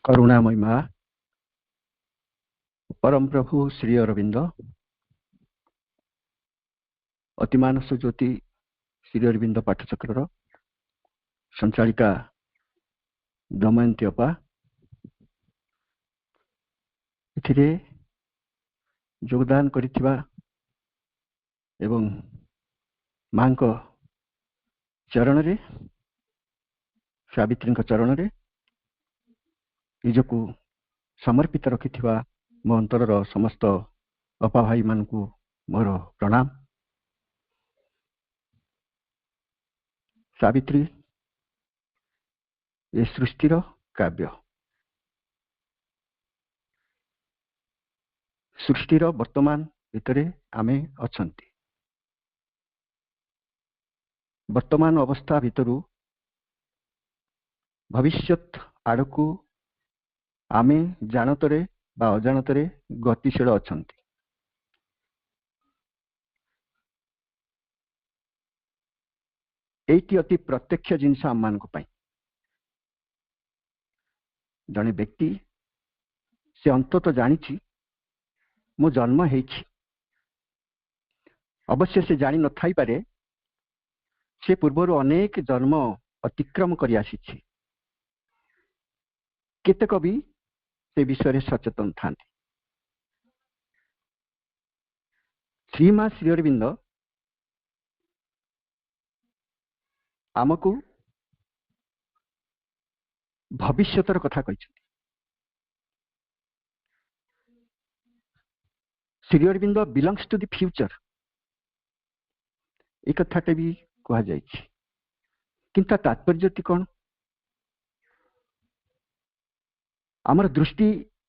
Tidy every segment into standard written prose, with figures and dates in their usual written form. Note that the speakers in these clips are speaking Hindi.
करुणामयी माँ परम प्रभु श्री अरविंद अतिमानस ज्योति श्री अरविंद पाठचक्र संचालिका दमयंती अपा एथिरे योगदान करिथिबा एवं मां को चरण रे सावित्री चरण रे निजकू समर्पित रखिथिबा मो अंतरर समस्त अपा भाई मानकू मोर प्रणाम। सावित्री ए सृष्टिर काव्य, सृष्टिर वर्तमान भितरे आमे अछंती। वर्तमान अवस्था भितरु भविष्यत आड़कू आमे जानतरे बा अजानतरे गतिशील अछंती। एटी अति प्रत्यक्ष जिनस आम मान को पाई जने व्यक्ति से अंतत जानी मो जन्म है, अवश्य से जानी न थाई पारे से पूर्वर अनेक जन्म अतिक्रम करि आसी। केतेक भी से विषय सचेतन था। श्रीमा श्री अरविंद आमको भविष्यतर कथा कही। Shri Aurobindo belongs to the future एक कथाटे भी कहा जाए, किंतु तात्पर्य कौन? आमर दृष्टि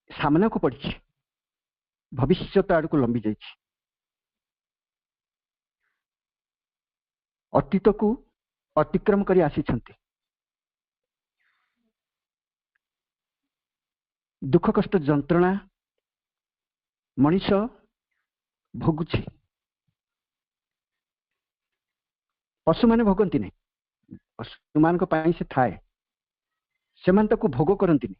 सामना को पड़ी, भविष्यत आड़ को लंबी जाइए। अतीत को अतिक्रम करी आसी छंती। दुख कष्ट जंत्रणा मनीष भोगुछि, पशु माने भोगंती नहीं। पशु मान से थाए से भोग करती नहीं,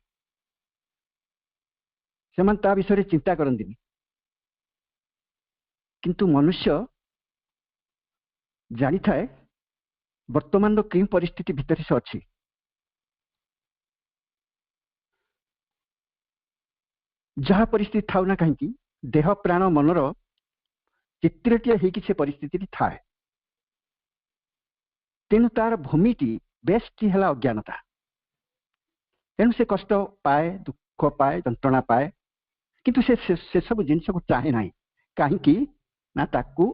से विषय चिंता करती नहीं। किंतु मनुष्य जानी थाए वर्तमान कई परिस्थिति भितर से अच्छी। जहा परिस्थिति थाउ ना कहीं देह प्राण मनर चित्रटीय होगी से परिस्थिति थाए। तेणु तार भूमिटी बेस्टी है अज्ञानता। तेणु से कष्ट पाए, दुख पाए, जंत्रणा पाए, किंतु से सब जिनस को चाहे ना। कहीं ना ताकू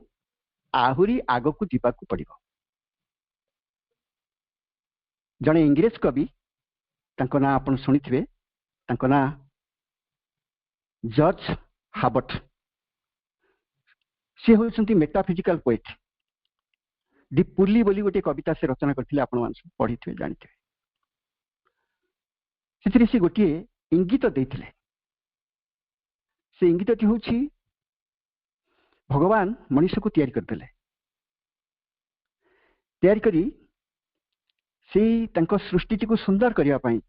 आहुरी आग को जीवाकू पड़िबो। जने इंग्रेज कवि तांको ना आपण सुनिथिबे, तांको ना जॉर्ज हाबर्ट। से होचंती मेटाफिजिकल पोएट। दी पुली बोली गोटे कविता से रचना करथिले, आपण मान पढ़ी थे जानते। सेथिरे से गोटे इंगित देथिले। से इंगितटी होछि भगवान मनुष्य को तैयारी करथिले। तैयारी करी से तांको सृष्टि को सुंदर करिया पई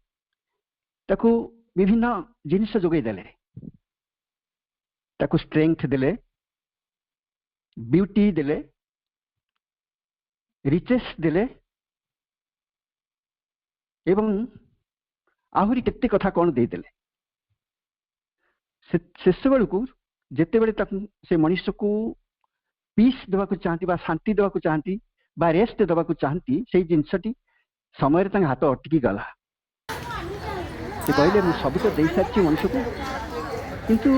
ताकू विभिन्न जिनिस जोगै देले। ताकू स्ट्रेंथ देले, ब्यूटी देले, रिचेस देले, एवं आहुरी केते कथा कौन दे देले। शेष बेलू को जिते बड़े से मनुष्य को पीस देवा को चाहती बा शांति देवा को चाहती बा रेस्ट देवा को चाहती, से जिनसटी समय हाथ अटकी गला। से कहले मु सब तो दे सारी मनुष्य को, किंतु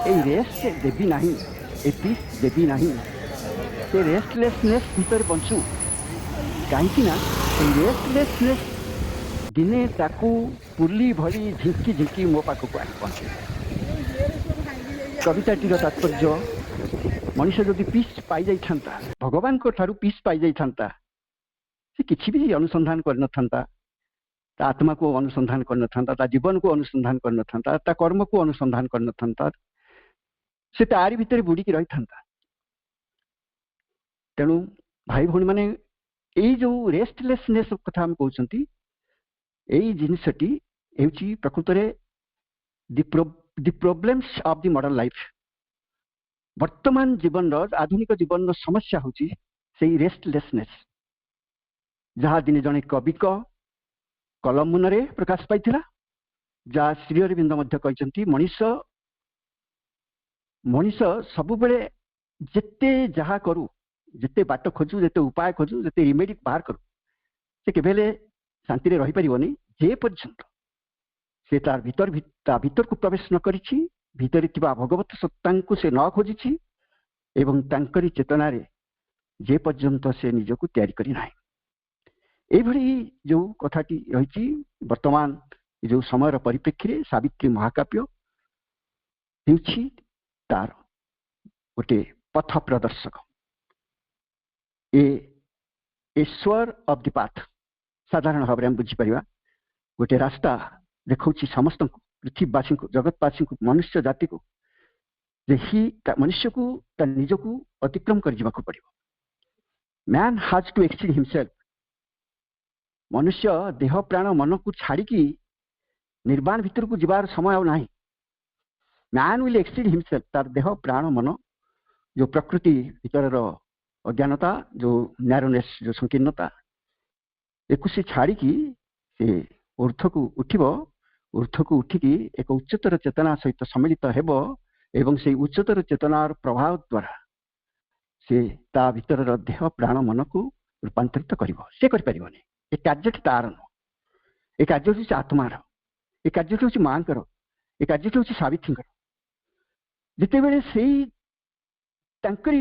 ए रेस्ट देवी नहीं, ए पीस देवी नहीं। से रेस्टलेसनेस भीतर बंचू कहीं ना रेस्टलेसनेस दिने ताकू पुली भली झिंकी झिंकी मो पाखक आस पहुंचे। कविताटीर तात्पर्य मनुष्य जदि पीस पाई जाई थांता, भगवान को ठारू पीस पाई जाई थांता, से किसी भी अनुसंधान कर न थांता। ता आत्मा को अनुसंधान कर न थांता, ता जीवन को अनुसंधान कर न थांता, ता कर्म को अनुसंधान कर न थांता। से तारी भितर बुड़ी की रही थांता। तेणु भाई भौणी माने एई जो रेस्टलेसनेस कथा हम कहउछंती, एई जिनिसटी ହେଉଛି ପ୍ରକୃତରେ the problems of the modern life. ବର୍ତ୍ତମାନ ଜୀବନର ଆଧୁନିକ ଜୀବନର ସମସ୍ୟା ହେଉଛି ସେଇ ରେଷ୍ଟଲେସନେସ୍, ଯାହା ଦିନେ ଜଣେ କବିଙ୍କ କଲମ ମୁନରେ ପ୍ରକାଶ ପାଇଥିଲା, ଯାହା ଶ୍ରୀ ଅରବିନ୍ଦ ମଧ୍ୟ କହିଛନ୍ତି ମଣିଷ ସବୁବେଳେ ଯେତେ ଯାହା କରୁ, ଯେତେ ବାଟ ଖୋଜୁ, ଯେତେ ଉପାୟ ଖୋଜୁ, ଯେତେ ରିମେଡି ବାହାର କରୁ, ସେ କେବେ ହେଲେ ଶାନ୍ତିରେ ରହିପାରିବନି ଯେ ପର୍ଯ୍ୟନ୍ତ ସେ ତା ଭିତରକୁ ପ୍ରବେଶ ନ କରିଛି, ଭିତରେ ଥିବା ଭଗବତ ସତ୍ତାଙ୍କୁ ସେ ନ ଖୋଜିଛି ଏବଂ ତାଙ୍କରି ଚେତନାରେ ଯେ ପର୍ଯ୍ୟନ୍ତ ସେ ନିଜକୁ ତିଆରି କରି ନାହିଁ। এইଭଳି ଯେଉଁ କଥାଟି ରହିଛି ବର୍ତ୍ତମାନ ଯେଉଁ ସମୟର ପରିପ୍ରେକ୍ଷୀରେ ସାବିତ୍ରୀ ମହାକାବ୍ୟ ହେଉଛି ତାର ଗୋଟେ ପଥ ପ୍ରଦର୍ଶକ, ଏ ସ୍ୱର ଅଫ୍ ଦି ପାଥ। ସାଧାରଣ ଭାବରେ ଆମେ ବୁଝିପାରିବା ଗୋଟେ ରାସ୍ତା ଦେଖାଉଛି ସମସ୍ତଙ୍କୁ, ପୃଥିବୀବାସୀଙ୍କୁ, ଜଗତବାସୀଙ୍କୁ, ମନୁଷ୍ୟ ଜାତିକୁ, ଯେ ମନୁଷ୍ୟକୁ ତା ନିଜକୁ ଅତିକ୍ରମ କରି ଯିବାକୁ ପଡ଼ିବ। Man has two exceed himself. ମନୁଷ୍ୟ ଦେହ ପ୍ରାଣ ମନକୁ ଛାଡ଼ିକି ନିର୍ବାଣ ଭିତରକୁ ଯିବାର ସମୟ ଆଉ ନାହିଁ। Man will exceed himself. ତାର ଦେହ ପ୍ରାଣ ମନ, ଯେଉଁ ପ୍ରକୃତି ଭିତରର ଅଜ୍ଞାନତା, ଯେଉଁ ନ୍ୟାରୋନେସ୍, ଯେଉଁ ସଂକୀର୍ଣ୍ଣତା, ଏକୁ ସେ ଛାଡ଼ିକି ସେ ଊର୍ଦ୍ଧ୍ୱକୁ ଉଠିବ। ଊର୍ଦ୍ଧ୍ୱକୁ ଉଠିକି ଏକ ଉଚ୍ଚତର ଚେତନା ସହିତ ସମ୍ମିଳିତ ହେବ ଏବଂ ସେଇ ଉଚ୍ଚତର ଚେତନାର ପ୍ରଭାବ ଦ୍ୱାରା ସେ ତା ଭିତରର ଦେହ ପ୍ରାଣ ମନକୁ ରୂପାନ୍ତରିତ କରିବ। ସେ କରିପାରିବନି। ଏ କାର୍ଯ୍ୟଟି ତାର ନୁହଁ, ଏ କାର୍ଯ୍ୟଟି ହେଉଛି ଆତ୍ମାର, ଏ କାର୍ଯ୍ୟଟି ହେଉଛି ମାଙ୍କର, ଏ କାର୍ଯ୍ୟଟି ହେଉଛି ସାବିତ୍ରୀଙ୍କର। ଯେତେବେଳେ ସେଇ ତାଙ୍କରି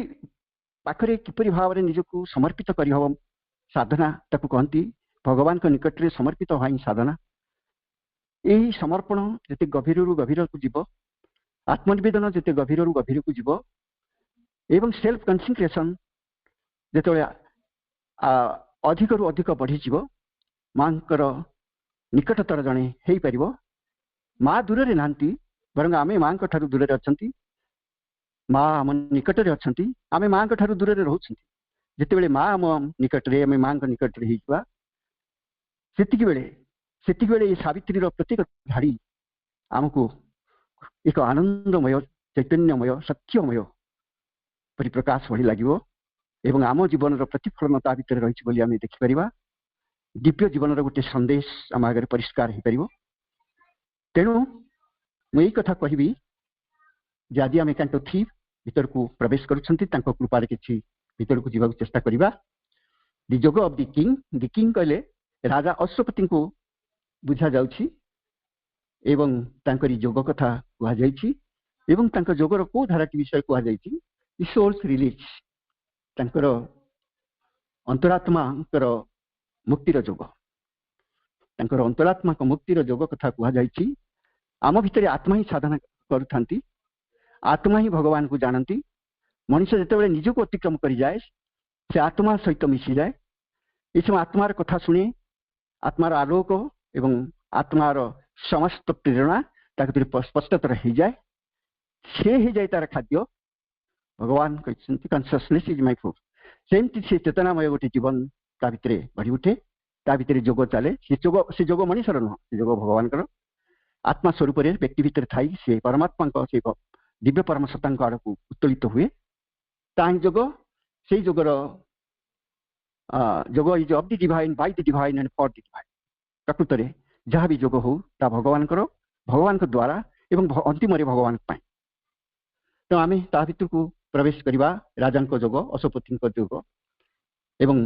ପାଖରେ କିପରି ଭାବରେ ନିଜକୁ ସମର୍ପିତ କରିହେବ, ସାଧନା ତାକୁ କହନ୍ତି। ଭଗବାନଙ୍କ ନିକଟରେ ସମର୍ପିତ ହବା ହିଁ ସାଧନା। ଏହି ସମର୍ପଣ ଯେତେ ଗଭୀରରୁ ଗଭୀରକୁ ଯିବ, ଆତ୍ମନିବେଦନ ଯେତେ ଗଭୀରରୁ ଗଭୀରକୁ ଯିବ ଏବଂ ସେଲ୍ଫ କନସେନ୍ଟ୍ରେସନ ଯେତେବେଳେ ଅଧିକରୁ ଅଧିକ ବଢ଼ିଯିବ, ମାଙ୍କର ନିକଟତର ଜଣେ ହେଇପାରିବ। ମା ଦୂରରେ ନାହାନ୍ତି, ବରଂ ଆମେ ମାଙ୍କ ଠାରୁ ଦୂରରେ ଅଛନ୍ତି। ମା ଆମ ନିକଟରେ ଅଛନ୍ତି, ଆମେ ମାଙ୍କ ଠାରୁ ଦୂରରେ ରହୁଛନ୍ତି। ଯେତେବେଳେ ମା ଆମ ନିକଟରେ, ଆମେ ମାଙ୍କ ନିକଟରେ ହେଇଯିବା, ସେତିକିବେଳେ ଏ ସାବିତ୍ରୀର ପ୍ରତ୍ୟେକ ଧାଡ଼ି ଆମକୁ ଏକ ଆନନ୍ଦମୟ, ଚୈତନ୍ୟମୟ, ସତ୍ୟମୟ ପରି ପ୍ରକାଶ ଭଳି ଲାଗିବ ଏବଂ ଆମ ଜୀବନର ପ୍ରତିଫଳନ ତା ଭିତରେ ରହିଛି ବୋଲି ଆମେ ଦେଖିପାରିବା। ଦିବ୍ୟ ଜୀବନର ଗୋଟେ ସନ୍ଦେଶ ଆମ ଆଗରେ ପରିଷ୍କାର ହେଇପାରିବ। ତେଣୁ ମୁଁ ଏଇ କଥା କହିବି ଯେ ଆଜି ଆମେ କ୍ୟାଣ୍ଟୋ 3 ଭିତରକୁ ପ୍ରବେଶ କରୁଛନ୍ତି, ତାଙ୍କ କୃପାରେ କିଛି ଭିତରକୁ ଯିବାକୁ ଚେଷ୍ଟା କରିବା। The yoga of the king. The king କହିଲେ ରାଜା ଅଶ୍ୱପତିଙ୍କୁ ବୁଝାଯାଉଛି ଏବଂ ତାଙ୍କରି ଯୋଗ କଥା କୁହାଯାଇଛି ଏବଂ ତାଙ୍କ ଯୋଗର କୋଉ ଧାରାଟି ବିଷୟ କୁହାଯାଇଛି? ଦି ସୋଲ୍ସ ରିଲିଜ୍, ତାଙ୍କର ଅନ୍ତରାତ୍ମାଙ୍କର ମୁକ୍ତିର ଯୋଗ, ତାଙ୍କର ଅନ୍ତରାତ୍ମାଙ୍କ ମୁକ୍ତିର ଯୋଗ କଥା କୁହାଯାଇଛି। ଆମ ଭିତରେ ଆତ୍ମା ହିଁ ସାଧନା କରୁଥାନ୍ତି, ଆତ୍ମା ହିଁ ଭଗବାନଙ୍କୁ ଜାଣନ୍ତି। ମଣିଷ ଯେତେବେଳେ ନିଜକୁ ଅତିକ୍ରମ କରିଯାଏ, ସେ ଆତ୍ମା ସହିତ ମିଶିଯାଏ। ଏ ସମୟ ଆତ୍ମାର କଥା ଶୁଣେ, ଆତ୍ମାର ଆଲୋକ ଏବଂ ଆତ୍ମାର ସମସ୍ତ ପ୍ରେରଣା ତା ଭିତରେ ସ୍ପଷ୍ଟତର ହେଇଯାଏ। ସେ ହେଇଯାଏ ତାର ଖାଦ୍ୟ। ଭଗବାନ କହିଛନ୍ତି କନସିୟସନେସ୍ ଇଜ୍ ମାଇ ଫୁଡ୍। ସେମିତି ସେ ଚେତନାମୟ ଗୋଟେ ଜୀବନ ତା ଭିତରେ ଗଢ଼ି ଉଠେ, ତା ଭିତରେ ଯୋଗ ଚାଲେ। ସେ ଯୋଗ ମଣିଷର ନୁହଁ, ସେ ଯୋଗ ଭଗବାନଙ୍କର। ଆତ୍ମା ସ୍ୱରୂପରେ ବ୍ୟକ୍ତି ଭିତରେ ଥାଇ ସେ ପରମାତ୍ମାଙ୍କ, ସେ ଦିବ୍ୟ ପରମ ସତ୍ତାଙ୍କ ଆଡ଼କୁ ଉତ୍ତୋଳିତ ହୁଏ। ତା ହିଁ ଯୋଗ। ସେଇ ଯୋଗର yoga is of the divine, by the divine and for the divine. ପ୍ରକୃତରେ ଯାହା ବି ଯୋଗ ହଉ ତା ଭଗବାନଙ୍କର, ଭଗବାନଙ୍କ ଦ୍ୱାରା ଏବଂ ଅନ୍ତିମରେ ଭଗବାନଙ୍କ ପାଇଁ। ତେଣୁ ଆମେ ତା ଭିତରକୁ ପ୍ରବେଶ କରିବା। ରାଜାଙ୍କ ଯୋଗ, ଅଶ୍ୱପତିଙ୍କ ଯୋଗ ଏବଂ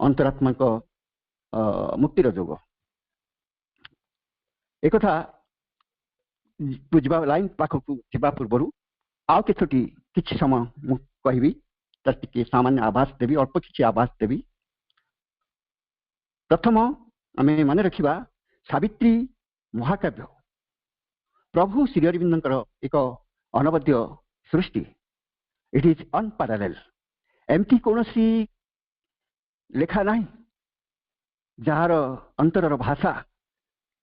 ଅନ୍ତରାତ୍ମାଙ୍କ ମୁକ୍ତିର ଯୋଗ। ଏକଥା ବୁଝିବା, ଲାଇନ୍ ପାଖକୁ ଯିବା ପୂର୍ବରୁ ଆଉ କିଛି ସମୟ ମୁଁ କହିବି, ତାର ଟିକେ ସାମାନ୍ୟ ଆଭାସ ଦେବି, ଅଳ୍ପ କିଛି ଆଭାସ ଦେବି। ପ୍ରଥମ ଆମେ ମନେ ରଖିବା ସାବିତ୍ରୀ ମହାକାବ୍ୟ ପ୍ରଭୁ ଶ୍ରୀ ଅରବିନ୍ଦଙ୍କର ଏକ ଅନବଦ୍ୟ ସୃଷ୍ଟି। It is unparallel. ଏମିତି କୌଣସି ଲେଖା ନାହିଁ ଯାହାର ଅନ୍ତରର ଭାଷା,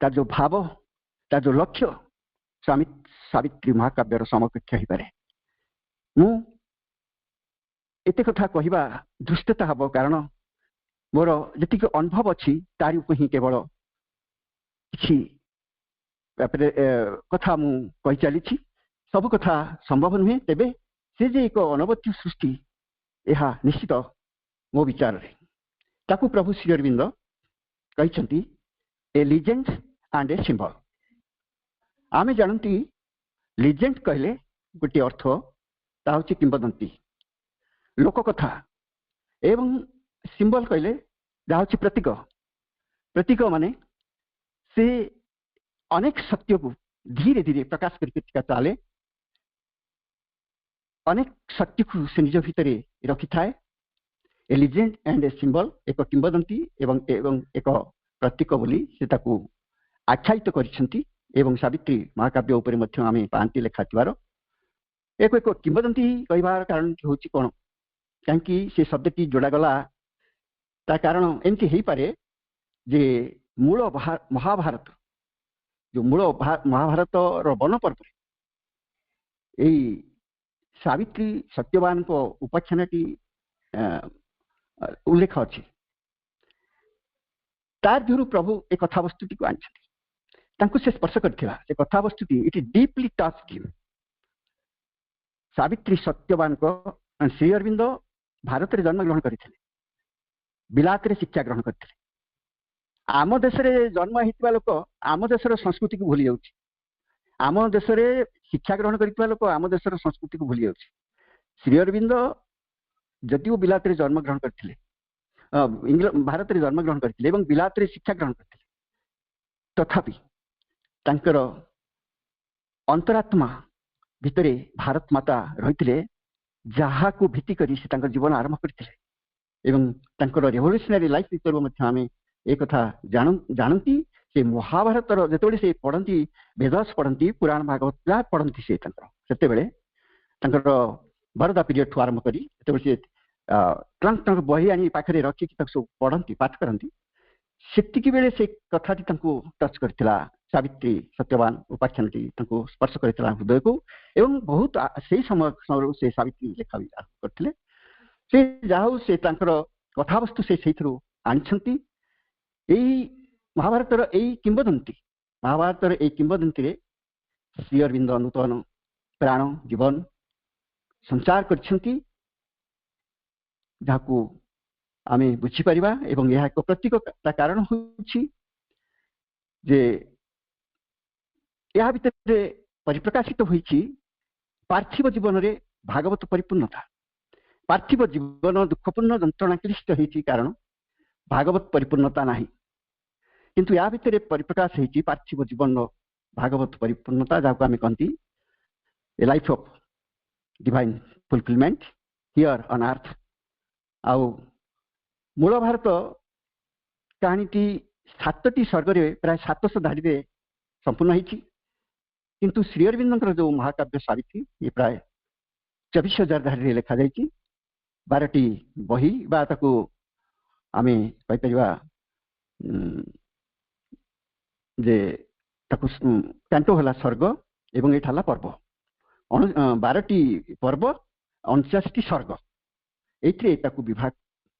ତାର ଯେଉଁ ଭାବ, ତାର ଯେଉଁ ଲକ୍ଷ୍ୟ ସାବିତ୍ରୀ ମହାକାବ୍ୟର ସମକକ୍ଷ ହେଇପାରେ। ମୁଁ ଏତେ କଥା କହିବା ଧୃଷ୍ଟତା ହେବ, କାରଣ ମୋର ଯେତିକି ଅନୁଭବ ଅଛି ତାରି ଉପରେ ହିଁ କେବଳ किसी कथा मु कही चली सब कथा संभव नुहे तेबे से जे एक अनवद्य सृष्टि यह निश्चित मो विचार रे ताकू प्रभु श्री अरविंद कहते ए लिजेंड एंड ए सिंबल आमे जानती लिजेंड कहले गोटे अर्थ ता हूँ किंबदंती लोककथा एवं सिंबल कहले जहाँ हूँ प्रतीक प्रतीक माने से अनेक सत्य को धीरे धीरे प्रकाश करके चले अनेक सत्य को से निज भितर रखि थाए ए लिजेंड एंड ए सिंबल एक किंबदंती एवं एक प्रतीक बोली से ताकू आख्यायित करिसेंती एवं सावित्री महाकाव्य उपरे मध्य आमे पांति लेखा थिबार एक किंबदंती कहबार कारण होची कोन कांकी से शब्दटी जोड़ा गला ता कारण एमती हेई पारे जे मूल महाभारत जो मूल महाभारत रो वन पर्व एई सावित्री सत्यवान को उपाख्यानटी उल्लेख अच्छी तार ध्युरु प्रभु एक कथावस्तुटी को आनी से स्पर्श कर कथावस्तुटी it deeply touch him Savitri Satyavan को श्री अरविंद भारत रे जन्म ग्रहण करथिले बिलात रे शिक्षा ग्रहण करथिले आम देश रे जन्म होइतबा लोक आम देशर संस्कृति को भूली जाउछि आम देश रे शिक्षा ग्रहण करथिबा लोक आम देशर संस्कृति को भूली जाउछि श्री अरविंद जदिओ बिलात रे जन्म ग्रहण करथिले भारत रे जन्म ग्रहण करथिले एवं बिलात रे शिक्षा ग्रहण करथिले तथापि तांकर अंतरात्मा भितरे भारत माता रहिथिले जहा को भित्ति करी से तांकर जीवन आरंभ करथिले एवं तांकर रेवोल्यूशनरी लाइफ भितर मध्य आमे एक कथा जानती से महाभारत जेतेबेले से पढ़ती वेदस पढ़ती पुराण भागवत पढ़ती से सेते बेले तांकर बरदा पीरियड ठू आरंभ करी जेतेबेले से ट्रंक बही आनी पाखरे रखी सब पढ़ती पाठ करती सेतिकी बेले से कथाटी तांको टच करथिला सावित्री सत्यवान उपाख्यानटी तांको स्पर्श करथिला हृदय को एवं बहुत से समय से सावित्री लेखा भी करथिले से जाहु से तांकर कथावस्तु से सेथरो आनिछंती एई महाभारतर एई किंबदंती महाभारतर एई किंबदंती रे श्री अरविंद नूतन प्राण जीवन संचार करछंती जाकू आमे बुझी परिबा एवं यह एक प्रतीक कारण होछि जे यह भितर परिप्रकाशित होइछि पार्थिव जीवन रे भागवत परिपूर्णता पार्थिव जीवन दुखपूर्ण जंत्रणा क्लिष्ट होइछि कारण भागवत परिपूर्णता नाही किंतु या भितर परिप्रकाश होइछि पार्थिव जीवन भागवत परिपूर्णता जाकू आमे कहंती a life of divine fulfilment here on earth आउ मूल भारत कहानीटी 7टी सर्ग रे प्राय 700 धाड़ी रे संपूर्ण होइछि किंतु श्री अरविंदर जो महाकाव्य सावित्री ये प्राय 24,000 धाड़ी रे लिखा जाइछि 12टी बही बा ताकू आमे कहि परिबा जे ताकू कैंटो हला सर्ग एवं एठा हला पर्व 12टी पर्व 49टी सर्ग एथरे ताकू विभाग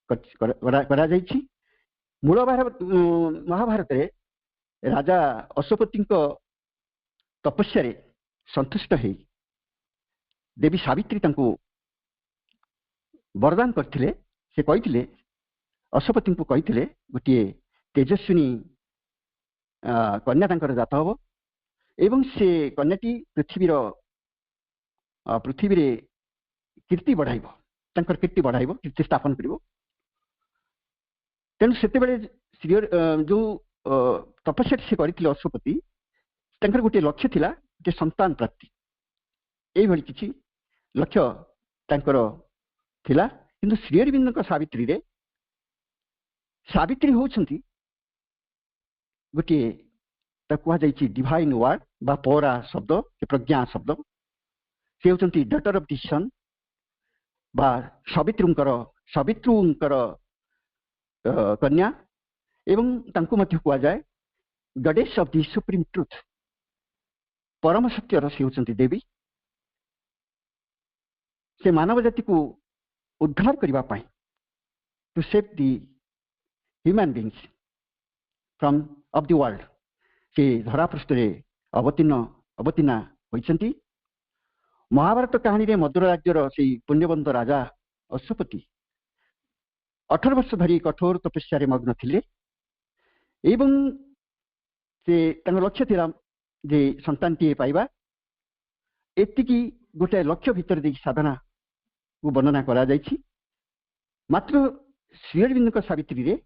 करा जाइछि मूल महाभारत रे राजा अश्वपति तपस्या रे संतुष्ट है देवी सावित्री तांको वरदान करथिले से कहिथिले अश्वपति को कहिथिले गोटे तेजस्विनी कन्या तांकर जात हबो एवं से कन्याटी पृथ्वी रे कीर्ति बढ़ाइबो तांकर कीर्ति बढ़ाइबो कीर्ति स्थापन करिवो तेणु सेते बेले श्री जो तपस्या से करथिले अश्वपति तांकर गोटे लक्ष्य थिला जे संतान प्राप्ति एई भली किछि लक्ष्य तांकर थिला किंतु श्री अरविंद सावित्री रे सावित्री होउछंती गोटे ताकु जाइछि डिवाइन वर्ड बा पौरा शब्द प्रज्ञा शब्द से होउछंती डॉटर ऑफ द सन बा सवित्रुंकर कन्या एवं तांको मध्य कुआ जाए goddess of the supreme truth परम सत्य से होउछंती देवी से मानव जाति को उद्धार करबा पाई to save the human beings from of the world से धरापृष्ठरे अवतीर्णा होइछन्ति। महाभारत कहानी रे मधुर राज्यर से पुण्यवंत राजा अश्वपति 18 वर्ष धरी कठोर तपस्या मग्न थिले एवं से लक्ष्य थिला जे संतानटीए पाइबा। एतिकी गोटे लक्ष्य भितर देखि साधना को वर्णना करा जाइछि। मात्र श्री अरविंद सावित्री रे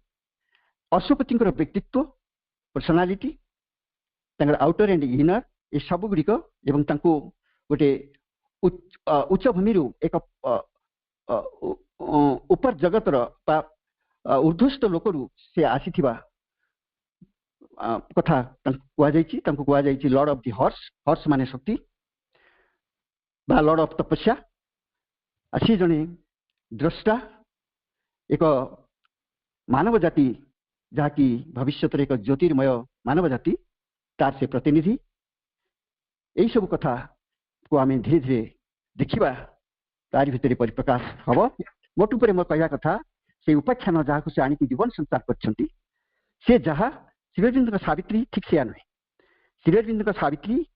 अश्वपति व्यक्तित्व पर्सनालिटी आउटर एंड इनर ये सब गुड़िक एवं गोटे उच्च भूमि एक उपर जगतर ऊर्ध्वस्त लोकरू से आसीथिबा कथा कह जाइछि lord of the horse. Horse माने शक्ति बा लॉर्ड ऑफ तपस्या। सी जने द्रष्टा एक मानव जाति जहाँकि भविष्य एक ज्योतिर्मय मानव जाति तार से प्रतिनिधि। यही सब कथा को आम धीरे धीरे देखा तार भितर परिप्रकाश हम। मोट पर मैं कहवा कथा से उपाख्यान जहाँ से आणिक जीवन संचार करछंती से जहाँ श्री अरविंद सावित्री ठीक से नुहे। श्री अरविंद सावित्री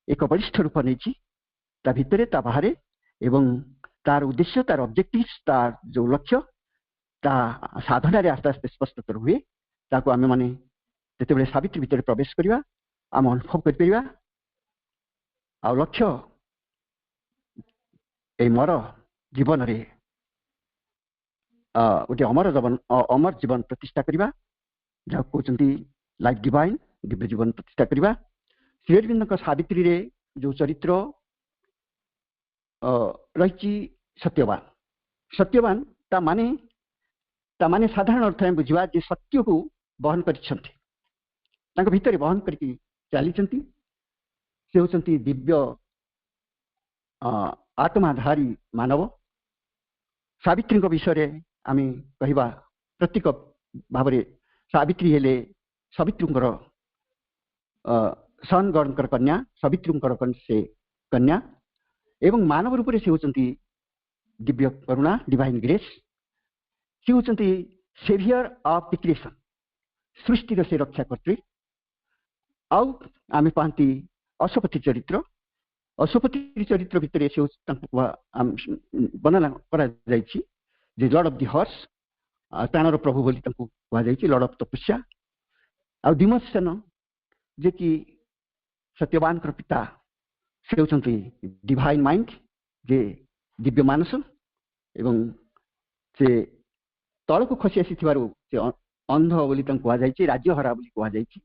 एक बलिष्ठ रूप नहीं ता भितर ता बाहर एवं तार उद्देश्य तार ऑब्जेक्टिव तार जो लक्ष्य ता साधना रे आस्ते आस्ते स्पष्ट हुए। ताको आमे माने जेतेबेले सावित्री भितर प्रवेश करिवा आम अनुभव कर परिवा आ लक्ष्य ए मोर जीवन रे गोटे अमर जीवन प्रतिष्ठा करिवा जहाँ कहते लाइफ डिवाइन दिव्य जीवन प्रतिष्ठा करिवा। श्री अरविंद सावित्री रे जो चरित्र रही सत्यवान। सत्यवान ता माने साधारण अर्थ में बुझा जे सत्य को बहन कर भितर बहन करके चली से होती दिव्य आत्माधारी मानव। सावित्री विषय आम कहवा प्रतीक भाव सावित्री हेले सवित्रुंकर सनगणकर कन्या सवित्रुंकर से कन्या एवं मानव रूप से होती दिव्य करुणा डिवाइन ग्रेस। सी होती सेवियर ऑफ द क्रिएशन सृष्टि से रक्षा कर्त्री। आउ आम पाती अश्वपति चरित्र। अश्वपति चरित्र भितर से वर्णना करा जाइछि जे लॉर्ड ऑफ द हॉर्स प्राणर प्रभु बोली कह जाइछि लॉर्ड ऑफ तपस्या। आ विमर्शन जे कि सत्यवान पिता से होती डिवाइन माइंड जे दिव्य मानस एवं से तल को खसी आसी से अंध बोली कह जाइछि राज्यहरा बोली कह जाइछि।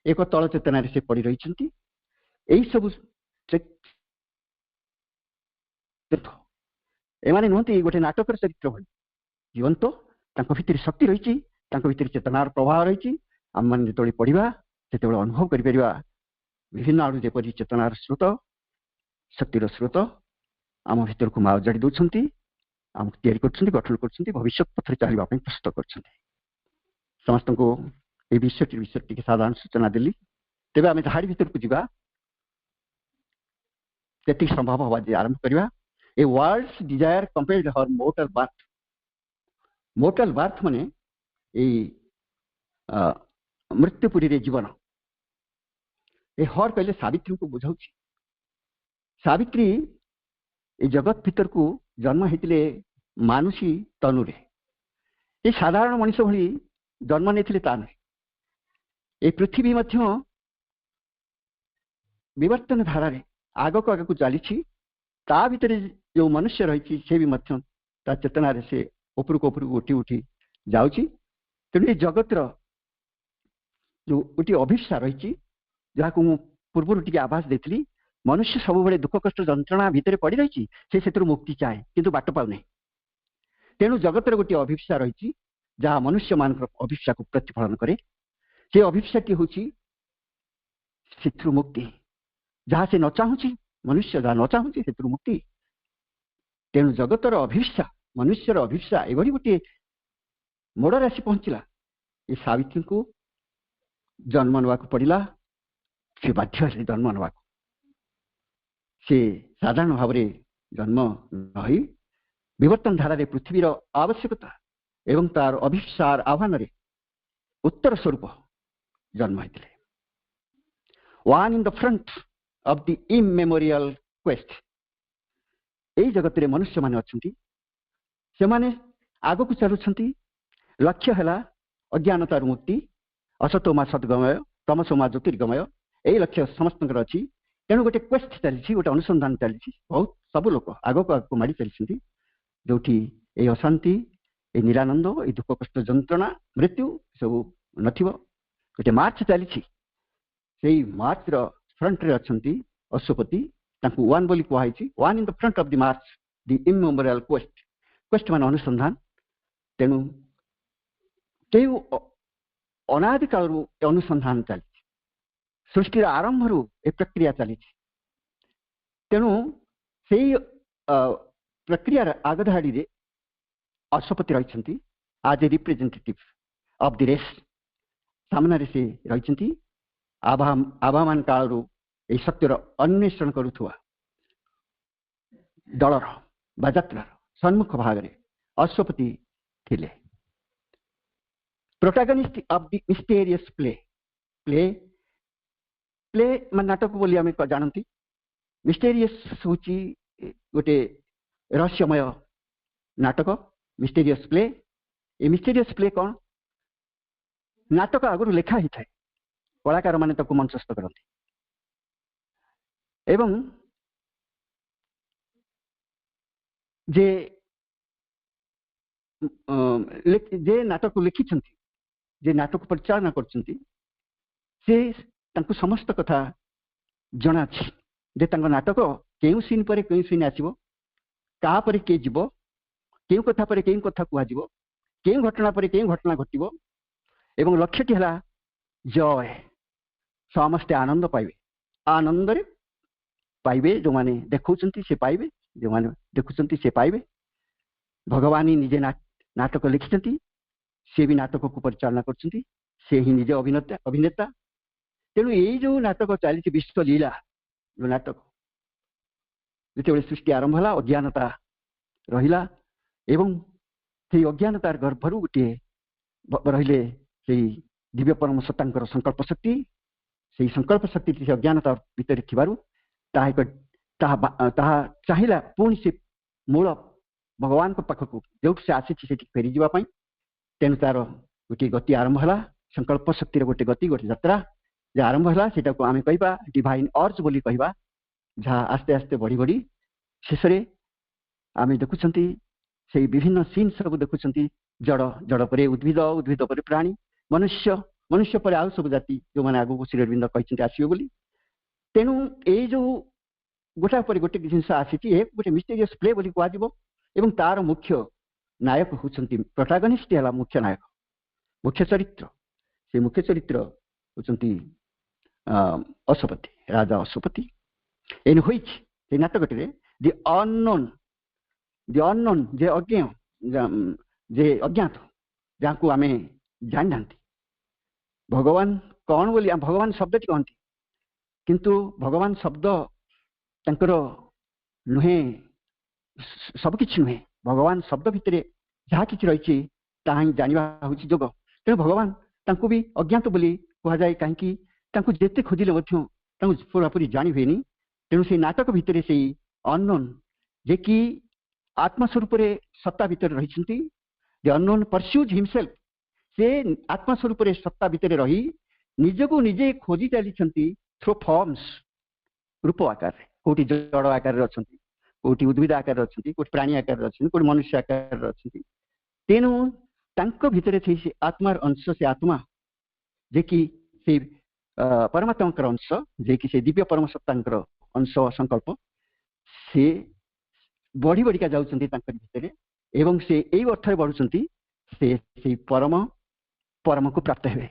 एक तल चेतना से पड़ी रही यही सब एमाने नुहति गोटे नाटकर चरित्र भली जीवंत भितर शक्ति रही भितर चेतनार प्रभाव रही। आम मैंने जो पढ़ा से अनुभव कर विभिन्न आड़ू जेपरी चेतनार स्रोत शक्तिर स्रोत आम भीतर को माँ उजाड़ी दौरान आमको तैयारी गठन कर भविष्य पथर चलने प्रस्तुत कर समस्त को ये विषय टी साधारण सूचना देली। तेज आम जहाँ भीतर को जावा जी संभव हवा जे आरंभ करवा। A world's desire compared her mortal birth. Mortal birth माने मृत्युपुरी रे जीवन। ए हर कहले सावित्री को बुझाऊ। सावित्री ए जगत भीतर को जन्म होते मानुषी तनुरे ये साधारण मनीष भली जन्म नहीं ता नुहे। ये पृथ्वी विवर्तन धारा आग को आग को चली ता भितर जो मनुष्य रही से भी चेतना से उपरको उठी उठी जाऊँगी। तेणु ये जगतर जो गोटे अभिप्सा रही जहाँ को मु पूर्व टी आभास देती मनुष्य सब बड़े दुख कष्ट जंत्रणा भितर पड़ रही से मुक्ति चाहे किंतु बाट पाऊना। तेणु जगतर गोटे अभिप्सा रही जहाँ मनुष्य मान अभिप्सा को प्रतिफलन करे से अभिप्साटी हूँ मुक्ति। जहाँ से न चाहूँगी मनुष्य जहाँ न चाहूँगी से मुक्ति। तेणु जगतर अभिप्सा मनुष्यर अभिप्सा एभली गोटे मोड़ आसी पहुँचला ये सावित्री को जन्म ना पड़ा। से बाध्य जन्म ना से साधारण भाव जन्म नई विवर्तन धारा पृथ्वीर आवश्यकता एवं तार अभिप्सार आह्वान उत्तर स्वरूप जन्म होते। One in the front of the immemorial quest एई जगत रे मनुष्य माने अछंती से माने आगो को चलुछंती लक्ष्य हैला अज्ञानतार मुक्ति असतोमा सद्गमय तमसोमा ज्योतिर्गमय एई लक्ष्य समस्त अछि तेणु गोटे क्वेस्ट चली गोटे अनुसंधान चली बहुत सब लोक आगो को माड़ी चली जोठी ए अशांति ए निरानंद ए दुख कष्ट जंत्रणा मृत्यु सब नथिबो गोटे मार्च चली सेई मार्च रो फ्रंट रे अछंती अश्वपति तांकु वन बोली कुहाइछि one in the front of the march the immemorial quest quest मान अनुसंधान तेणु केउ अनादि कालरू अनुसंधान चली सृष्टि आरंभ रु ए प्रक्रिया चली तेणु सेई प्रक्रिया आगधाड़ी रे अश्वपति रही आज a representative of the race सामने से रही आभामान कालरू ए सत्यर अन्वेषण करुवा दलर बा यात्रार सम्मुख भाग में अश्वपति थिले protagonist of the mysterious play play play मान नाटक बोली आम जानती मिस्टेरियस होची गोटे रहस्यमय नाटक मिस्टेरियस प्ले ए मिस्टेरियस प्ले कौन नाटक आगु लेखा ही थाए कलाकार माने ताको मंचस्थ करती एवं जे जे नाटक लिखि जे नाटक परिचालना करछंती से तांको समस्त कथा जना छी जे तांको नाटक केउ सीन पर केउ सीन आसीबो का पर के जीवो केउ कथा पर केउ कथा कुआ जीवो केउ घटना पर केउ घटना घटिबो एवं लक्ष्यटी हला जय समस्त आनंद पाइबे आनंद रे पाइबे जो माने देखौचंती से पाइबे जो माने देखुचंती से पाइबे भगवान ही निजे नाटक लिखिचंती से भी नाटक को परिचालना करचंती से ही निजे अभिनेता तेणु यही जो नाटक चली विश्व लीला जो नाटक जो सृष्टि आरंभ है अज्ञानता रहिला एवं से अज्ञानतार गर्भरू गोटे रहिले से दिव्य परम सत्तांकर संकल्प शक्ति से संकल्प शक्ति से अज्ञानता भीतर थिबारु ताहा चाहिला पुणी से मूल भगवान को पाखक जो से आसी फेरी जावाई तेणु तार गोटे गति आरंभ है संकल्प शक्ति गोटे गति गोटे यात्रा जो आरंभ है सेटा को आम कह डिवाइन अर्ज बोली कहवा जहाँ आस्ते आस्ते बढ़ी बढ़ी शेष आम देखुं से विभिन्न सीन सब देखुं जड़ जड़ पर उद्भिद उद्भिद पर प्राणी मनुष्य मनुष्य पर आउ सब जाति जो मैंने आगू श्री अरविंद कहते आसवे बोली तेणु ये जो गोटा पर गोटे जिनस आसी गोटे मिस्टेरियस प्ले बोली कह तार मुख्य नायक होती प्रोटागनिस्ट है मुख्य नायक मुख्य चरित्र से मुख्य चरित्र होती अश्वपति राजा अश्वपति एन होती नाटकटे दि अननोन जे अज्ञ जे अज्ञात जहाँ को आम जानी ना भगवान कौन बोली भगवान शब्द कहती किंतु भगवान शब्द तंकर नुहे सबकि नुहे भगवान शब्द भितर जहाँ कि रही जाना हूँ जोग तेणु भगवान तांको भी अज्ञात बोली कह जाए कहीं जिते खोजिले पूरापूरी जानी हुए तेणु से नाटक भितर से अननोन जे कि आत्मस्वरूप सत्ता भितर रही अननोन परस्यूज हिमसेल्फ से आत्मस्वरूप सत्ता भितर रही निजको निजे खोजी चली थ्रो फॉर्म्स रूप आकार कोटी जड़ आकार अच्छा कोटी उद्भिद आकार अच्छा कोटी प्राणी आकार अच्छा कोटी मनुष्य आकार अच्छा तेणु तांको भितर से आत्मार अंश से आत्मा जे कि से परमात्मा अंश जे कि से दिव्य परम सत्तांकर अंश संकल्प से बढ़ी बढ़िका जाऊँ भितर एवं से यही अर्थ बढ़ुंट से परम परम को प्राप्त हे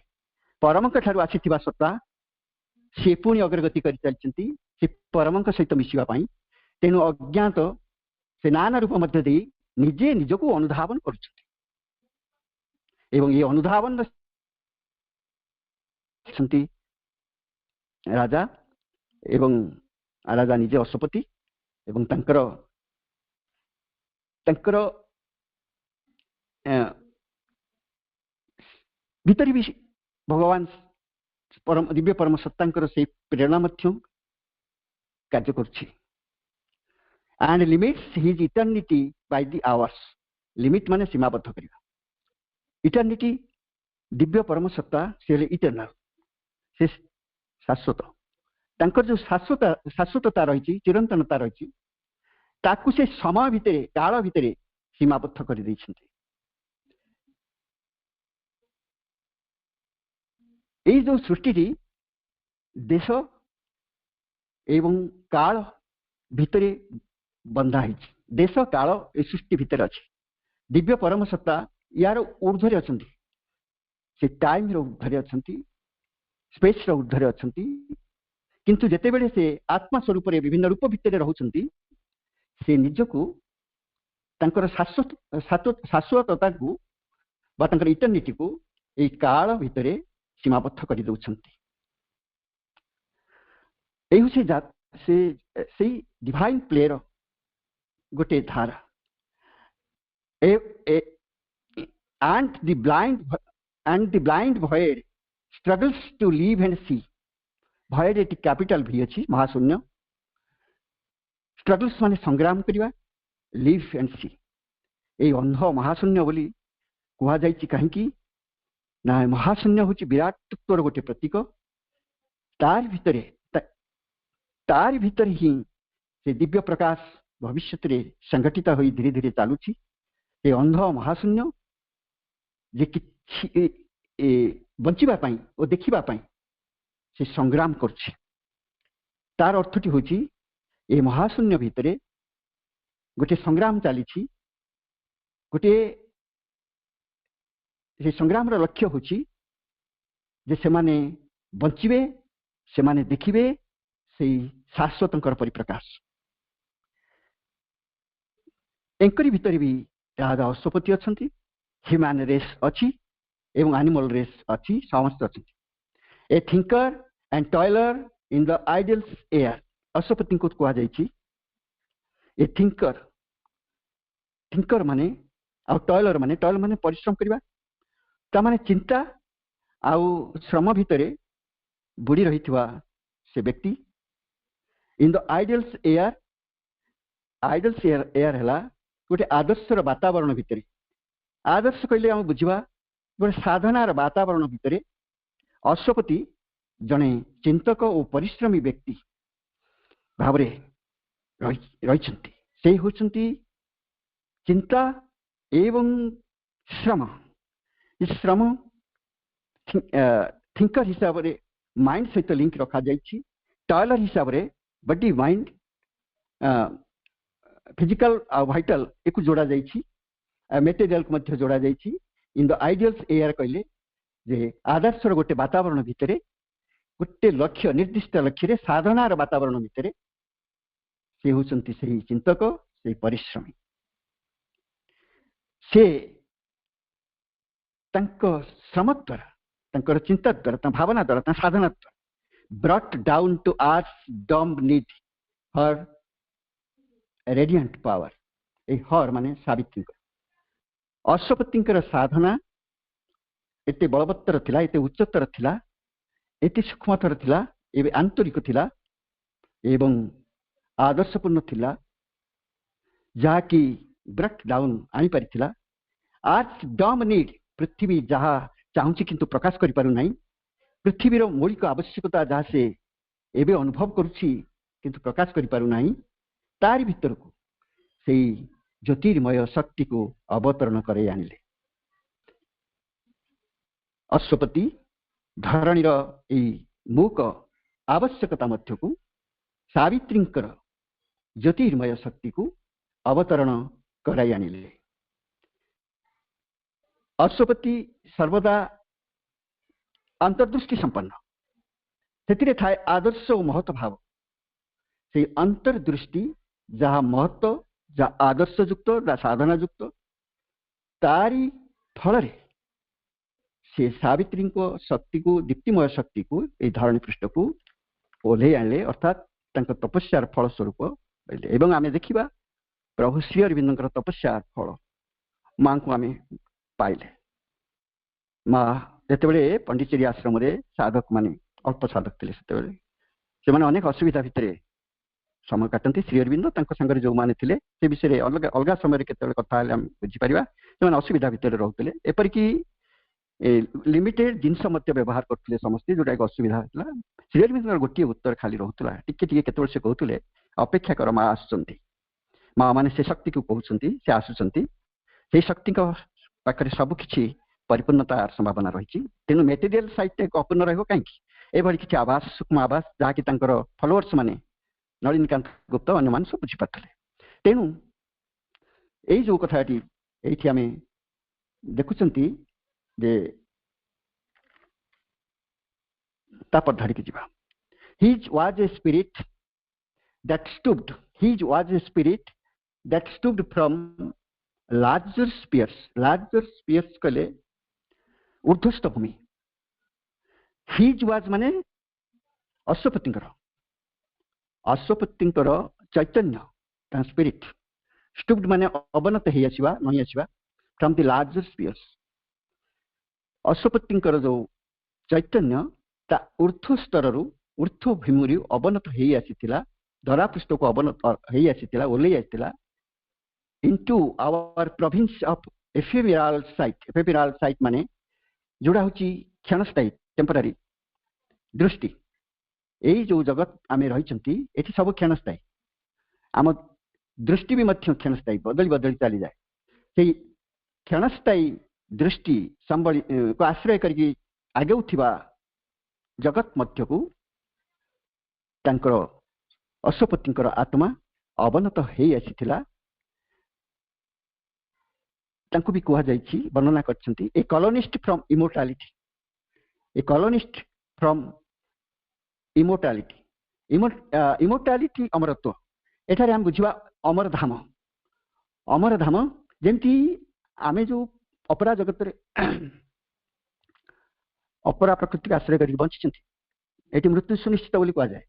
परम ठार आसी सत्ता से पुणी अग्रगति कर चलती से परम सहित मिसापी तेणु अज्ञात से नाना रूप मध्य दे निजे निजको अनुधावन कर ये अनुधावन राजा एवं राजा निजे अश्वपति एवं तंकर भीतर भी भगवान दिव्य परम सत्तांकर से प्रेरणा मध्य कार्य करछि and limits his eternity by the hours limit माने सीमाबद्ध करिवा इटर्निटी दिव्य परम सत्ता से इटर्नल से शाश्वत तांकर जो शाश्वतता रही चिरंतनता रही ताकू से समय भितर काल भितर सीमाबद्ध कर देइछन्ति ए जो सृष्टि देश एवं काल भितर बंधा है देश काल ए सृष्टि भितर अच्छी दिव्य परम सत्ता यार ऊर्ध्वरे अछंती से टाइम रो ऊर्ध्वरे अछंती स्पेस रो ऊर्ध्वरे अछंती किंतु जेते बेले से आत्मा स्वरूप रे विभिन्न रूप भितर रहउछंती से निजको तांकर शाश्वतता को बा तांकर इटर्निटी को ए काल भितर सीमाबद्ध कर दउछंती एहु से डिवाइन प्लेयर गोटे धारा and the blind void struggles to live and see void eighty capital भी अछि महाशून्य struggles माने संग्राम करिवा live and see ए अंध महाशून्य बोली कुहा जाइछि काहेकि ना महाशून्य होछि विराट तत्वर गोटे प्रतीक तार भितर ही से दिव्य प्रकाश भविष्य रे संगठित होई धीरे धीरे चालुछि ए अंध महाशून्य जे कि बंचिबा पाई ओ देखिबा पाई से संग्राम करछि तार अर्थटी होछि ए महाशून्य भितरे गोटे संग्राम चालिछि गोटे से संग्राम रो लक्ष्य होछि जे से माने बंचिबे से माने देखिबे से शाश्वतंकर परिप्रकाश एंकरी भितर भी राजा अश्वपति अछंती ह्यूमन रेस अछि एवं एनिमल रेस अछि समस्त अछंती a thinker and toiler in the ideals air Ashwapati को कुआ जाइछि ए थिंकर माने आ टॉयलर माने परिश्रम करिबा ता माने चिंता आउ श्रम भितरे बुड़ी रहितवा से व्यक्ति इन द आइडियल्स एयर हला गोटे आदर्शर वातावरण भितरे आदर्श कहले हम बुझिबा गोटे साधनार वातावरण भितरे अश्वपति जने चिंतक और परिश्रमी व्यक्ति भावरे रहिछन्ति से होछन्ति चिंता एवं श्रम श्रम थिंकर हिसाब रे माइंड सहित लिंक रखा जाइछि टॉयलर हिसाब रे बॉडी माइंड फिजिकल वाइटल एक जोड़ा जाइछि मेटेरियल को मध्य जोड़ा जाइछि इन द आइडियल्स एयर कहले जे आदर्शर गोटे वातावरण भितरे गोटे लक्ष्य निर्दिष्ट लक्ष्य रे साधनार वातावरण भितरे से होचंती सही चिंतक सही परिश्रमी से तंक श्रम द्वारा तंकर चिंता द्वारा भावना द्वारा साधना द्वारा brought down to earth's dumb need her radiant power a her माने सावित्री अश्वपति साधना एते बलवत्तर थिला एते उच्चतर थिला एते सूक्ष्मतर थिला एबे आंतरिक थिला एवं आदर्शपूर्ण थिला जाकी ब्रट डाउन आनी परिथिला आर्ट्स डम नीड पृथ्वी जहा चाहूची किंतु प्रकाश करि पारु नाही पृथ्वीर मौलिक आवश्यकता जहा से एबे अनुभव करूची किंतु प्रकाश करि पारु नाही तारि भितर को सेई ज्योतिर्मय शक्ति को अवतरण करे आनिले अश्वपति धरणीर एई मूक आवश्यकता मध्य को सावित्रींकर ज्योतिर्मय शक्ति को अवतरण कराई आनिले अश्वपति सर्वदा अंतर्दृष्टि संपन्न सेतिरे थाए आदर्श और महत्व भाव से अंतर्दृष्टि जहाँ महत्व जहाँ आदर्श युक्त जहाँ साधना युक्त तारी फल से सावित्री को शक्ति को दीप्तिमय शक्ति को धरणी पृष्ठ को ओल्हे आने अर्थात तपस्यार फल स्वरूप एवं आमे देखिबा प्रभु श्री अरविंद तपस्यार फल मां को आमे पाइले माँ ଯେତେବେଳେ ପଣ୍ଡିଚେରୀ ଆଶ୍ରମରେ ସାଧକ ମାନେ ଅଳ୍ପ ସାଧକ ଥିଲେ ସେତେବେଳେ ସେମାନେ ଅନେକ ଅସୁବିଧା ଭିତରେ ସମୟ କାଟନ୍ତି। ଶ୍ରୀ ଅରବିନ୍ଦ ତାଙ୍କ ସାଙ୍ଗରେ ଯୋଉମାନେ ଥିଲେ ସେ ବିଷୟରେ ଅଲଗା ଅଲଗା ସମୟରେ କେତେବେଳେ କଥା ହେଲେ ଆମେ ବୁଝିପାରିବା। ସେମାନେ ଅସୁବିଧା ଭିତରେ ରହୁଥିଲେ, ଏପରିକି लिमिटेड जिनस व्यवहार करते समस्ते जोटा असुविधा होता। श्री अरविंद गोटे उत्तर खाली रोला टिके केतल से कहते अपेक्षा कर माँ आसुँच माँ मैंने से शक्ति को कहते से आसुँच से शक्ति पाखे सबकि परिपूर्णता संभावना रही। तेणु मेटेरियल साइड अपूर्ण रही कहीं किसी आवास सूक्ष्म आवास जहाँकि फलोअर्स मैंने नलिनीकांत गुप्त अन्य सब बुझीपारे। तेणु यही जो कथाटी ये आम देखुं जे तापर धड़की जीवा his was a spirit that stooped his was a spirit that stooped from larger spheres कले ऊर्ध्वस्त भूमि। हिज वाज माने अश्वपतिंकर चैतन्य स्पिरिट स्टूप्ड माने अवनत हो आसवा नहीं आसवा फ्रॉम द लार्जर स्पियर्स। अश्वपतिंकर जो चैतन्य ता ऊर्ध्व स्तर ऊर्ध्व भूमि अवनत हो आसीथिला धरापृष्ठ को अवनत हो आसीथिला ओल्लै आसीथिला into our province of ephemeral sight माने जोड़ा होची क्षणस्थायी टेम्पररी दृष्टि। यही जो जगत आम रही एठी सब क्षणस्थायी आम दृष्टि भी मध्य क्षणस्थायी बदली बदली चली जाए। से क्षणस्थायी दृष्टि संबली को आश्रय करके आगे जगत मध्य को तांकर अश्वपतिंकर आत्मा अवनत हो आसीथिला। तांको भी कहा जाइछि वर्णना करछंती a colonist from immortality a colonist from immortality immortality अमरत्व एठारे हम बुझिबा अमर धाम जेमती आमे जो अपरा जगत रे अपरा प्रकृति आश्रय कर बंची एटी मृत्यु सुनिश्चित बोली कहा जाए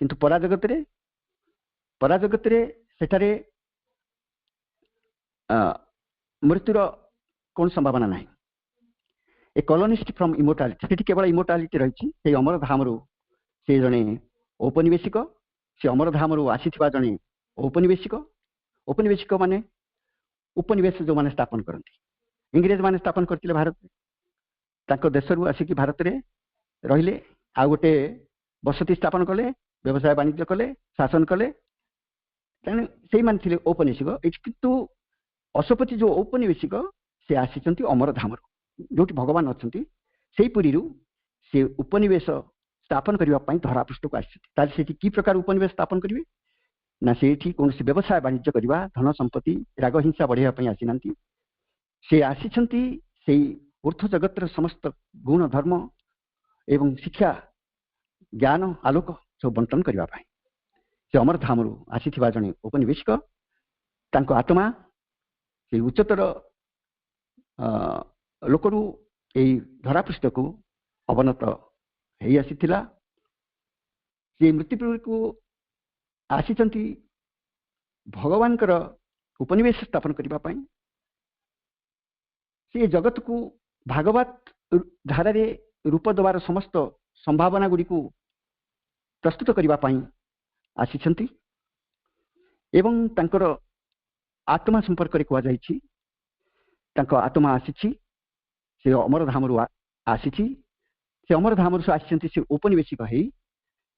किंतु परा जगत रे सेठारे मृत्युर कौन संभावना ना। ए कॉलोनिस्ट फ्रॉम इमोर्टालिटी सेठी केवल इमोर्टालिटी रही से अमर धाम से जड़े औपनिवेशिक से अमर धाम आसीथिबा जड़े औपनिवेशिक माने उपनिवेश जो माने स्थापन करती इंग्रेज माने स्थापन करते भारत तांको देश रु आसिकी भारत रे रहिले आ गोटे बसती स्थापन कले व्यवसाय वाणिज्य कले शासन कले तेणु से मान थिले औपनिवेशिक किंतु अश्वपति जो औपनिवेशिक से आसी अमर धाम जो भगवान अच्छा से पुरी से उपनिवेश स्थापन करने धरापृष्ठ को आसी कि प्रकार उपनिवेश स्थापन करेंगे ना से कौन व्यवसाय वाणिज्य करवा धन संपत्ति राग हिंसा बढ़ाई आसी ना से आसी ऊर्ध्व जगतर समस्त गुण धर्म एवं शिक्षा ज्ञान आलोक सब बंटन करने से अमर धाम आसी जड़े औपनिवेशिक तांको आत्मा से उच्चतर लोकरू यही धरापृष्ठ को अवनत हो आसीथिला। से मृत्यु को आसी भगवान उपनिवेश स्थापन करने से जगत को भागवत धारा रूप देवार समस्त संभावना गुड़ी को प्रस्तुत करने आसी एवं तांकर आत्मा संपर्क में कहुई आत्मा आसी से अमर धाम आसी से अमर धाम आसी से औपनिवेशिक हो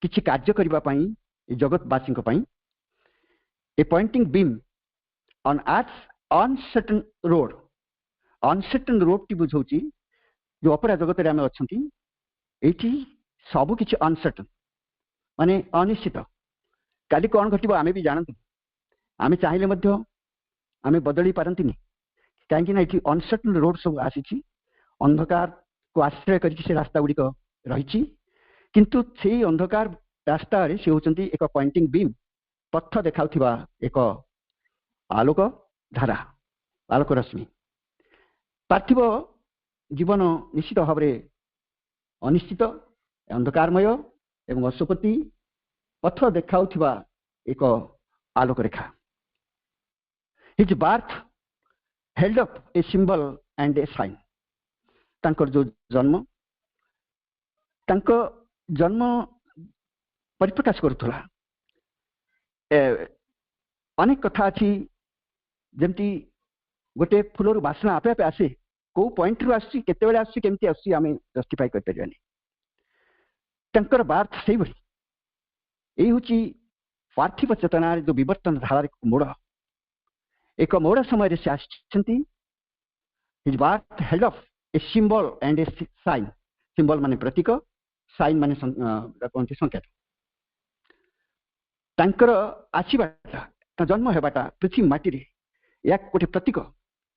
किसी कार्य करने जगतवासी a pointing beam on uncertain road टी बुझाऊँ जो अपरा जगत रे आमे अछंती एठी सब किछि अनसर्टेन माने अनिश्चित काली कौन घटिबो आमे भी जानतु आमे चाहिले मध्य आमे बदली पारंतिनी कहीं ना ये अनसर्टेन रोड सब आसी अंधकार को आश्रय करके रास्ता गुड़िक रही किंतु से अंधकार रास्ता से होती एक पॉइंटिंग बीम पथ देखा एक आलोक धारा आलोक रश्मि। पार्थिव जीवन निश्चित भाव अनिश्चित अंधकारमय एवं अश्वपति पथ देखा एक आलोक रेखा। His birth held up a symbol and a sign तांकर जो जन्म तांको जन्म परिप्रकाश करुला अनेक कथा अच्छी जमती गोटे फूलर बासना आपे आपे आसे को पॉइंट रु आसी केते बेले आसी केमती आसी आमे जस्टिफाई कर परियानी तंकर बात सही बड़ी एही होची पार्थिव चेतना जो विवर्तन धारा मोड़ एक मोड़ समय से आछंती his birth held of a symbol and a sign symbol माने प्रतीक साइन माने कोनती संकेत तांकर आसीबाटा जन्म हेबाटा पृथ्वी माटी रे या गोटे प्रतीक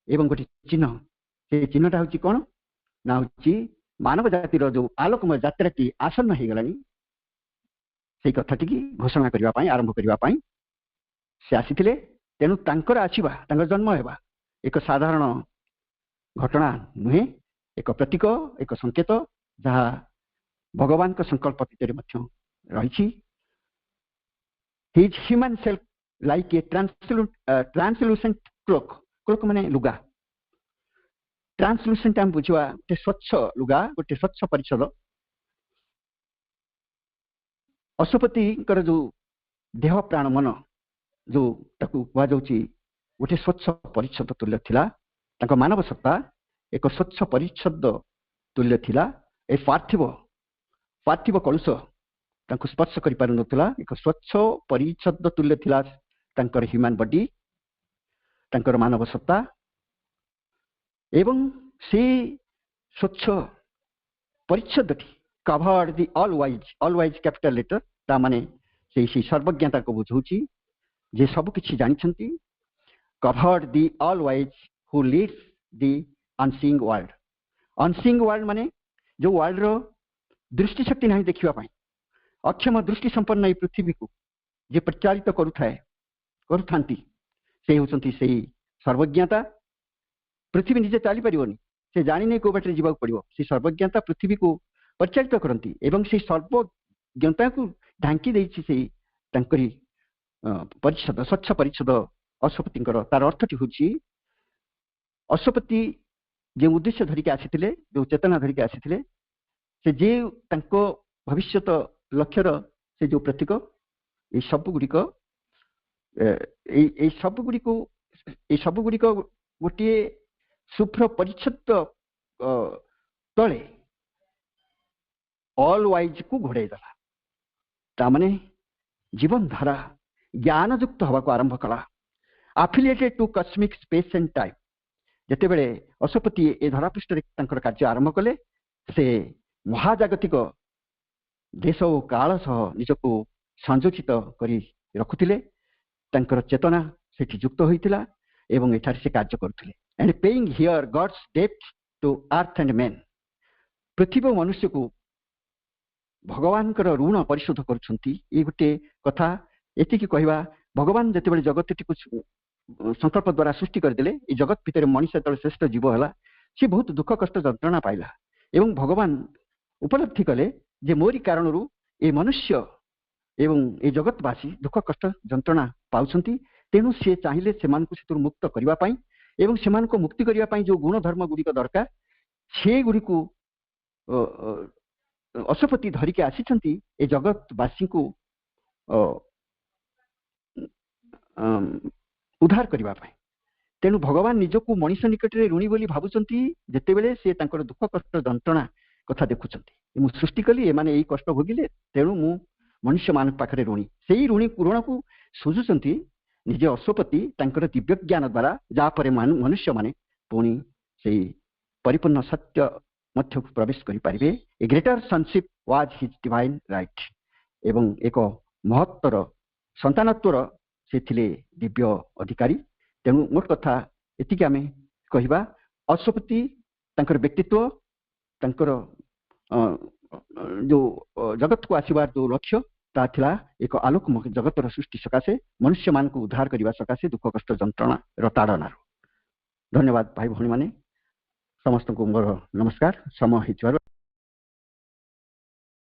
एवं गोटे चिन्ह से चिन्हटा हूँ कौन ना हूँ मानव जातिर जो आलोकमय यात्राटी आसन्न हो गलानी से कथाटी की घोषणा करने आरंभ करने से आसी तेणु तांकर आसीबा तांकर जन्म हेबा एक साधारण घटना नुहे एक प्रतीक एक संकेत जहाँ भगवान का संकल्प भितर रही his human self like a translucent cloak cloak माने लुगा ट्रांसलूसेंट आम बुझा गोटे स्वच्छ लुगा गोटे स्वच्छ परिच्छद अशुपति जो देह प्राण मन जो ताकू कह गोटे स्वच्छ परिच्छद तुल्य थिला तांको मानव सत्ता एक स्वच्छ परिच्छद तुल्य थिला ए पार्थिव कलुष तांको स्पर्श करि पारु नथिला एक स्वच्छ परिच्छद तुल्य थिला तांकर ह्यूमन बॉडी तांकर मानव सत्ता एवं से स्वच्छ परिच्छद covered the all wise capital letter ता माने से सर्वज्ञता को बुझौची जे सब किछि जानिछंती covered the all wise who leads the unseeing world माने जो वर्ल्ड रो दृष्टि शक्ति नहीं देखिबा पई अक्षम दृष्टि संपन्न ए पृथ्वी को जे परिचालित करुथांती से होचंती से सर्वज्ञता पृथ्वी निजे चली पारिबनी से जानी नहीं को बाटे जीवा पड़ो से सर्वज्ञता पृथ्वी को परिचालित करती एवं से सर्वज्ञता को ढांकी देछि से तांकरी परिच्छद स्वच्छ परिच्छद अश्वपति तार अर्थटी हूँ अश्वपति जो उद्देश्य धरिकी आसी जो चेतना धरिकी आसी से जे तांको भविष्यत लक्ष्यर से जो प्रतीक ये सब गुड़िक गोटे शुभ्र परिच्छद तले ऑल वाइज को घोड़े देला तामाने जीवन धारा ज्ञान युक्त हवा को आरंभ कला affiliated to cosmic space and time जेते बेले अशुपति ए धरापृष्ठ तांकर कार्य आरंभ कले से महाजागतिक देश और काल सह निजको संयोजित करी रखुथिले तांकर चेतना सेठी युक्त होइतिला एवं एठार से कार्य करुथिले and paying here God's depth to earth and man पृथ्वी मनुष्य को भगवान ऋण परिशोध करुछंती ये गोटे कथा एति कहवा भगवान जते बेले जगत को संकल्प द्वारा सृष्टि करदेले ये जगत भितर मनुष्य तले श्रेष्ठ जीव है सी बहुत दुख कष्ट जंत्रणा पाइला एवं भगवान उपलब्धि कले जे मोरी कारण ये मनुष्य एवं ये जगतवासी दुख कष्ट जंत्रणा पाउछंती तेणु सी चाहिए से मुक्त करने एवं से मुक्ति करने जो गुण धर्म गुड़िक दरकार से गुड़ी को अशुपति धरिकी आसी ए जगतवासी को उद्धार करने तेणु भगवान निजक मनीष निकट में ऋणी बोली भावुंट जिते बेले से दुख कष्ट जंत्रणा कथा देखुंट मु सृष्टि कली एमाने यही कष्ट भोगिले तेणु मु मनुष्य मान पाखे ऋणी से ऋण को सुझुंट निजे अश्वपति दिव्य ज्ञान द्वारा जहाँपर मनुष्य माने पुणी से परिपूर्ण सत्य मध्य प्रवेश करें a greater sonship was his divine right एवं एक महत्तर संतानत्वर से थिले दिव्य अधिकारी तेणु मोट कथा एतिक आमे कहिबा अश्वपति तांकर व्यक्तित्व तांकर जो जगत को आसीबार जो लक्ष्य ता थिला एक आलोकमय जगतर सृष्टि सकाशे मनुष्य मान को उद्धार करने सकाशे दुख कष्ट जंत्रणा रताड़नार धन्यवाद भाई भौणी माने समस्त को मोर नमस्कार समय